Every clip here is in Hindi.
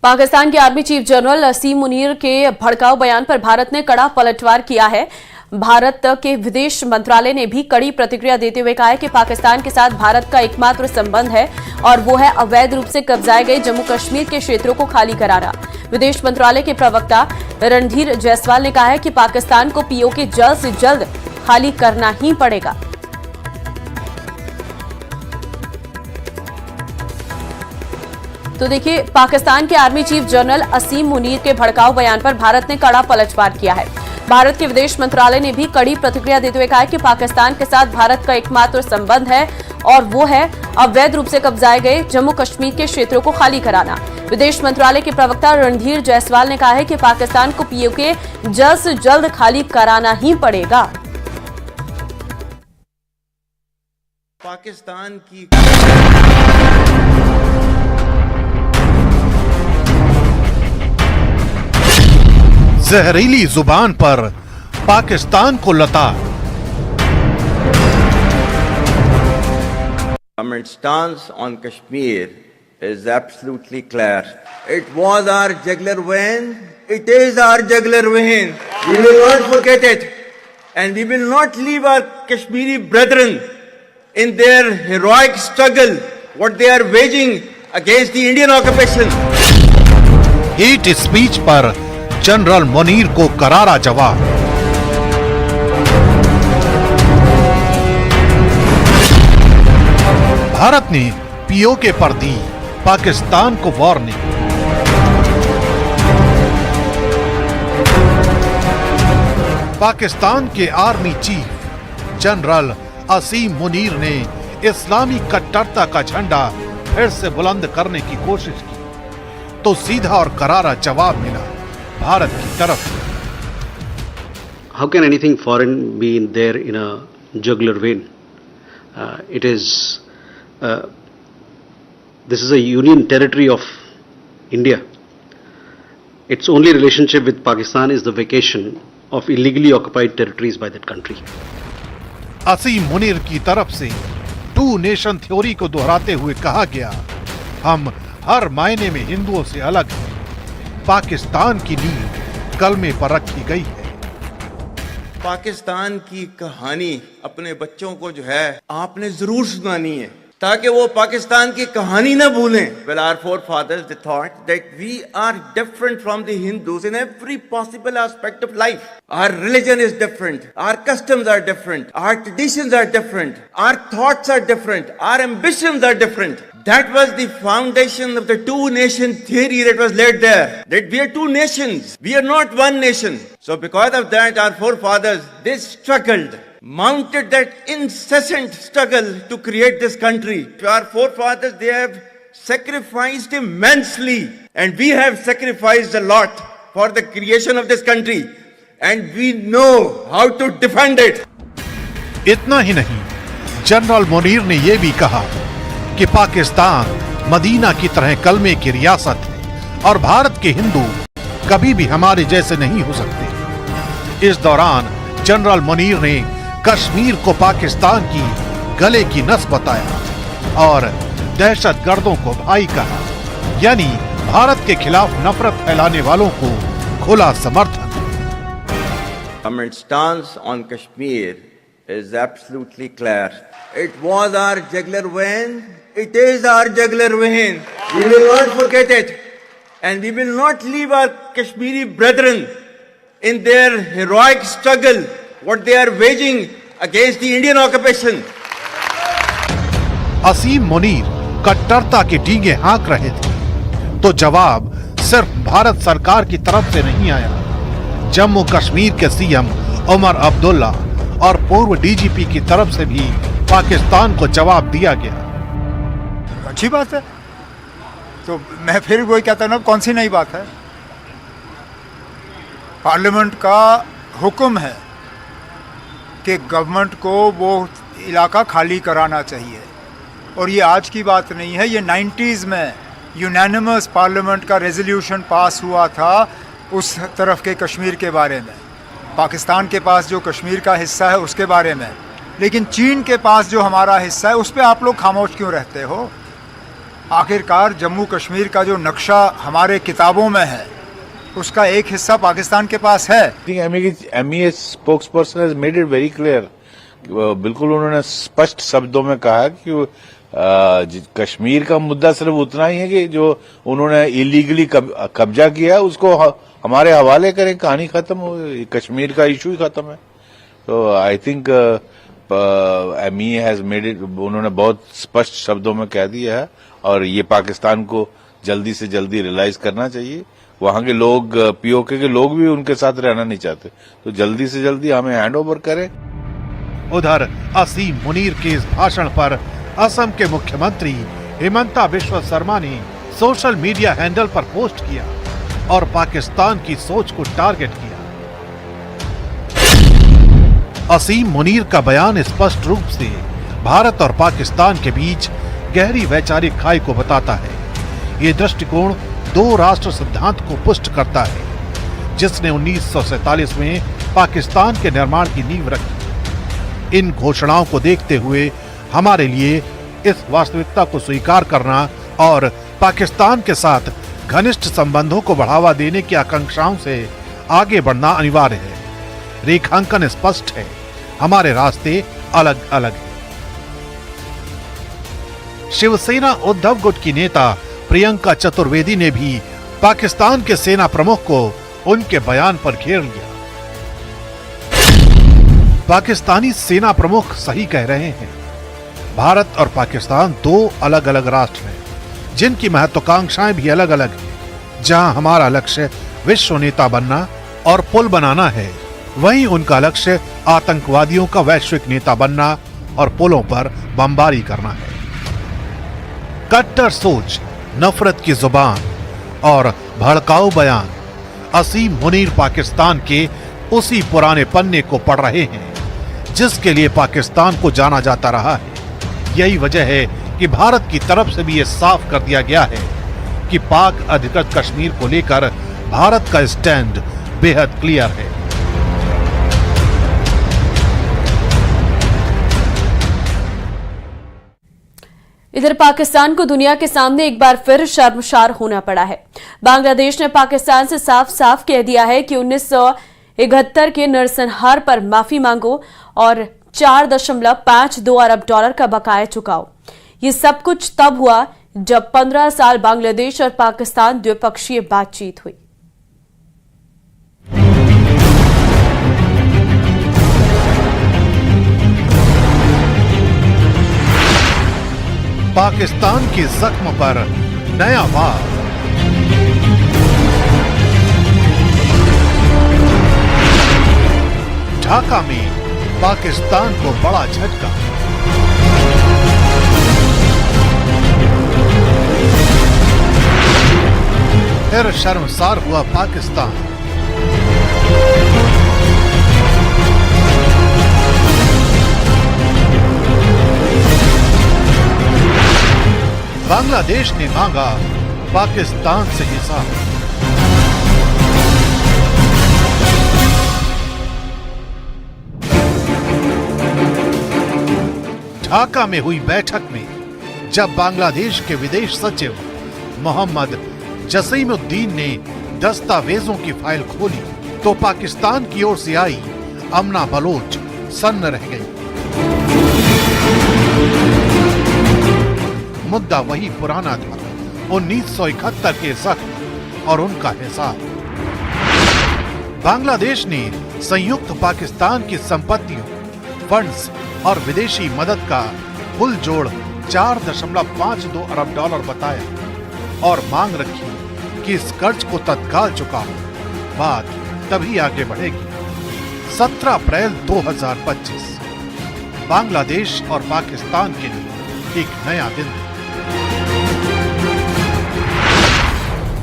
पाकिस्तान के आर्मी चीफ जनरल असीम मुनीर के भड़काऊ बयान पर भारत ने कड़ा पलटवार किया है। भारत के विदेश मंत्रालय ने भी कड़ी प्रतिक्रिया देते हुए कहा है कि पाकिस्तान के साथ भारत का एकमात्र संबंध है और वो है अवैध रूप से कब्जाए गए जम्मू कश्मीर के क्षेत्रों को खाली कराना। विदेश मंत्रालय के प्रवक्ता रणधीर जायसवाल ने कहा है कि पाकिस्तान को पीओके जल्द से जल्द खाली करना ही पड़ेगा। तो देखिए, पाकिस्तान के आर्मी चीफ जनरल असीम मुनीर के भड़काऊ बयान पर भारत ने कड़ा पलटवार किया है। भारत के विदेश मंत्रालय ने भी कड़ी प्रतिक्रिया देते हुए कहा है कि पाकिस्तान के साथ भारत का एकमात्र संबंध है और वो है अवैध रूप से कब्जाए गए जम्मू कश्मीर के क्षेत्रों को खाली कराना। विदेश मंत्रालय के प्रवक्ता रणधीर जायसवाल ने कहा है कि पाकिस्तान को पीओके जल्द से जल्द खाली कराना ही पड़ेगा। पाकिस्तान की जहरीली जुबान पर पाकिस्तान को लताड़। Government stance on Kashmir is absolutely clear. It was our jugular vein. It is our jugular vein. We will not forget it, and we will not leave our Kashmiri brethren in their heroic struggle, what they are waging against the Indian occupation. Hate speech पर जनरल मुनीर को करारा जवाब। भारत ने पीओके पर दी पाकिस्तान को वार्निंग। पाकिस्तान के आर्मी चीफ जनरल असीम मुनीर ने इस्लामी कट्टरता का झंडा फिर से बुलंद करने की कोशिश की तो सीधा और करारा जवाब मिला भारत की तरफ से। How can anything foreign be in there in a jugular vein? This is a union territory of India. Its only relationship with Pakistan is the vacation of illegally occupied territories by that country. असीम मुनीर की तरफ से टू नेशन थ्योरी को दोहराते हुए कहा गया, हम हर मायने में हिंदुओं से अलग हैं। पाकिस्तान की नींव कलमे पर रखी गई है। पाकिस्तान की कहानी अपने बच्चों को जो है आपने जरूर सुनानी है ताकि वो पाकिस्तान की कहानी ना भूलें। Well, our forefathers they thought that we are different from the Hindus in every possible aspect of life. Our religion is different, our customs are different, our traditions are different, our thoughts are different, our ambitions are different. That was the foundation of the two-nation theory that was laid there. That we are two nations. We are not one nation. So because of that, our forefathers, they struggled, mounted that incessant struggle to create this country. Our forefathers, they have sacrificed immensely. And we have sacrificed a lot for the creation of this country. And we know how to defend it. इतना ही नहीं, जनरल मुनीर ने यह भी कहा कि पाकिस्तान मदीना की तरह कलमे की रियासत है और भारत के हिंदू कभी भी हमारे जैसे नहीं हो सकते। इस दौरान जनरल मुनीर ने कश्मीर को पाकिस्तान की गले की नस बताया और दहशतगर्दों को भाई कहा, यानी भारत के खिलाफ नफरत फैलाने वालों को खुला समर्थन। Government stance on Kashmir is absolutely clear. It was our jugular vein. It is our jugular vein. We will not forget it, and we will not leave our Kashmiri brethren in their heroic struggle, what they are waging against the Indian occupation. असीम मुनीर कट्टरता के डींगे हाँक रहे थे तो जवाब सिर्फ भारत सरकार की तरफ से नहीं आया। जम्मू कश्मीर के सीएम उमर अब्दुल्ला और पूर्व डीजीपी की तरफ से भी पाकिस्तान को जवाब दिया गया। अच्छी बात है, तो मैं फिर वही कहता हूं ना, कौन सी नई बात है। पार्लियामेंट का हुक्म है कि गवर्नमेंट को वो इलाका खाली कराना चाहिए और ये आज की बात नहीं है, ये 90s में यूनानिमस पार्लियामेंट का रेजोल्यूशन पास हुआ था उस तरफ के कश्मीर के बारे में, पाकिस्तान के पास जो कश्मीर का हिस्सा है उसके बारे में। लेकिन चीन के पास जो हमारा हिस्सा है उस पर आप लोग खामोश क्यों रहते हो? आखिरकार जम्मू कश्मीर का जो नक्शा हमारे किताबों में है उसका एक हिस्सा पाकिस्तान के पास है। MEA spokesperson has made it very clear। बिल्कुल उन्होंने स्पष्ट शब्दों में कहा कि कश्मीर का मुद्दा सिर्फ उतना ही है कि जो उन्होंने इलीगली कब्जा किया उसको हमारे हवाले करें, कहानी खत्म हो, कश्मीर का इशू ही खत्म है। तो I think MEA has made it, उन्होंने बहुत स्पष्ट शब्दों में कह दिया है और ये पाकिस्तान को जल्दी से जल्दी रियलाइज करना चाहिए। वहां के लोग, POK के लोग भी उनके साथ रहना नहीं चाहते, तो जल्दी से जल्दी हमें हैंड ओवर करें। उधर असीम मुनीर के इस भाषण पर असम के मुख्यमंत्री हिमंता बिश्व शर्मा ने सोशल मीडिया हैंडल पर पोस्ट किया और पाकिस्तान की सोच को टारगेट किया। असीम मुनीर का बयान स्पष्ट रूप से भारत और पाकिस्तान के बीच गहरी वैचारिक खाई को बताता है। ये दृष्टिकोण दो राष्ट्र सिद्धांत को पुष्ट करता है, जिसने 1947 में पाकिस्तान के निर्माण की नींव रखी। इन घोषणाओं को देखते हुए हमारे लिए इस वास्तविकता को स्वीकार करना और पाकिस्तान के साथ घनिष्ठ संबंधों को बढ़ावा देने की आकांक्षाओं से आगे बढ़ना अनिवार्य है। रेखांकन स्पष्ट है, हमारे रास्ते अलग अलग हैं। शिवसेना उद्धव गुट की नेता प्रियंका चतुर्वेदी ने भी पाकिस्तान के सेना प्रमुख को उनके बयान पर घेर लिया। पाकिस्तानी सेना प्रमुख सही कह रहे हैं। भारत और पाकिस्तान दो अलग अलग राष्ट्र हैं, जिनकी महत्वाकांक्षाएं भी अलग अलग हैं। जहां हमारा लक्ष्य विश्व नेता बनना और पुल बनाना है, वहीं उनका लक्ष्य आतंकवादियों का वैश्विक नेता बनना और पुलों पर बमबारी करना है। कट्टर सोच, नफरत की जुबान और भड़काऊ बयान, असीम मुनीर पाकिस्तान के उसी पुराने पन्ने को पढ़ रहे हैं जिसके लिए पाकिस्तान को जाना जाता रहा है। यही वजह है कि भारत की तरफ से भी यह साफ कर दिया गया है कि पाक अधिकृत कश्मीर को लेकर भारत का स्टैंड बेहद क्लियर है। इधर पाकिस्तान को दुनिया के सामने एक बार फिर शर्मसार होना पड़ा है। बांग्लादेश ने पाकिस्तान से साफ साफ कह दिया है कि 1971 के नरसंहार पर माफी मांगो और $4.52 अरब का बकाया चुकाओ। ये सब कुछ तब हुआ जब 15 साल बांग्लादेश और पाकिस्तान द्विपक्षीय बातचीत हुई। पाकिस्तान के जख्म पर नया वार। ढाका में पाकिस्तान को बड़ा झटका। फिर शर्मसार हुआ पाकिस्तान। बांग्लादेश ने मांगा पाकिस्तान से हिसाब। ढाका में हुई बैठक में जब बांग्लादेश के विदेश सचिव मोहम्मद जसीमुद्दीन ने दस्तावेजों की फाइल खोली तो पाकिस्तान की ओर से आई अमना बलोच सन्न रह गई। मुद्दा वही पुराना था, 1971 के जख्म और उनका हिसाब। बांग्लादेश ने संयुक्त पाकिस्तान की संपत्तियों, फंड्स और विदेशी मदद का कुल जोड़ $4.52 अरब बताया और मांग रखी कि इस कर्ज को तत्काल चुकाओ, बात तभी आगे बढ़ेगी। 17 अप्रैल 2025 बांग्लादेश और पाकिस्तान के लिए एक नया दिन,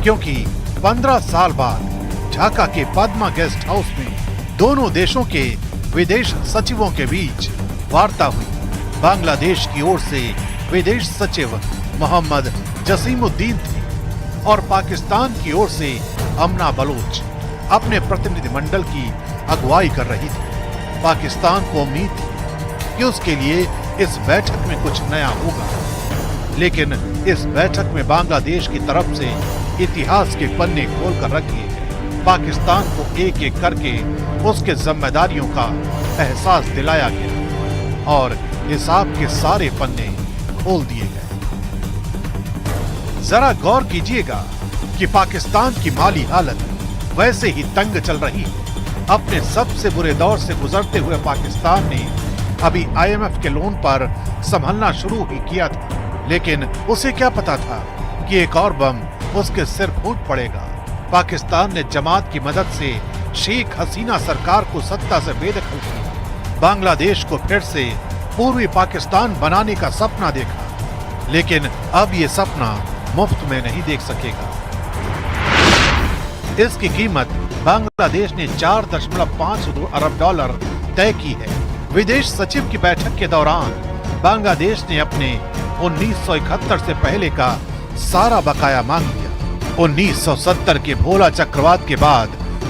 क्योंकि 15 साल बाद ढाका के पद्मा गेस्ट हाउस में दोनों देशों के विदेश सचिवों के बीच वार्ता हुई। बांग्लादेश की ओर से विदेश सचिव मोहम्मद जसीमुद्दीन थे और पाकिस्तान की ओर से अमना बलोच अपने प्रतिनिधिमंडल की अगुवाई कर रही थी। पाकिस्तान को उम्मीद थी कि उसके लिए इस बैठक में कुछ नया होगा, लेकिन इस बैठक में बांग्लादेश की तरफ से इतिहास के पन्ने खोलकर रख दिए गए। पाकिस्तान को एक एक करके उसके जिम्मेदारियों का एहसास दिलाया गया और हिसाब के सारे पन्ने खोल दिए गए। जरा गौर कीजिएगा कि पाकिस्तान की माली हालत वैसे ही तंग चल रही है। अपने सबसे बुरे दौर से गुजरते हुए पाकिस्तान ने अभी IMF के लोन पर संभलना शुरू ही किया था, लेकिन उसे क्या पता था कि एक और बम उसके सिर फूट पड़ेगा। पाकिस्तान ने जमात की मदद से शेख हसीना सरकार को सत्ता से बेदखल किया। बांग्लादेश को फिर से पूर्वी पाकिस्तान बनाने का सपना देखा, लेकिन अब ये सपना मुफ्त में नहीं देख सकेगा। इसकी कीमत बांग्लादेश ने 4.52 अरब डॉलर तय की है। विदेश सचिव की बैठक के दौरान बांग्लादेश ने अपने 1971 से पहले का सारा बकाया मांग लिया। 1970 के भोला चक्रवात के बाद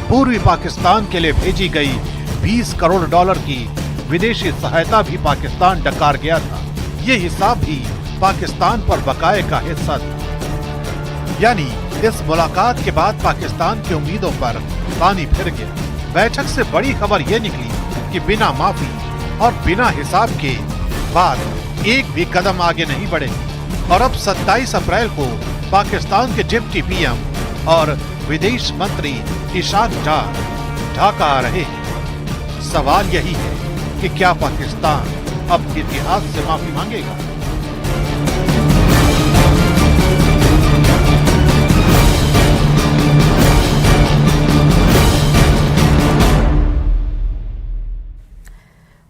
पूर्वी पाकिस्तान के लिए भेजी गई 20 करोड़ डॉलर की विदेशी सहायता भी पाकिस्तान डकार गया था। ये हिसाब भी पाकिस्तान पर बकाये का हिस्सा था। यानी इस मुलाकात के बाद पाकिस्तान की उम्मीदों पर पानी फिर गया। बैठक से बड़ी खबर यह निकली कि बिना माफी और बिना हिसाब के बाद एक भी कदम आगे नहीं बढ़े और अब 27 अप्रैल को पाकिस्तान के डिप्टी PM और विदेश मंत्री इशाक डार ढाका आ रहे हैं। सवाल यही है कि क्या पाकिस्तान अब इतिहास से माफी मांगेगा?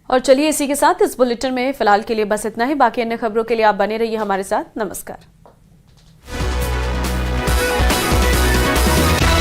और चलिए इसी के साथ इस बुलेटिन में फिलहाल के लिए बस इतना ही। बाकी अन्य खबरों के लिए आप बने रहिए हमारे साथ। नमस्कार।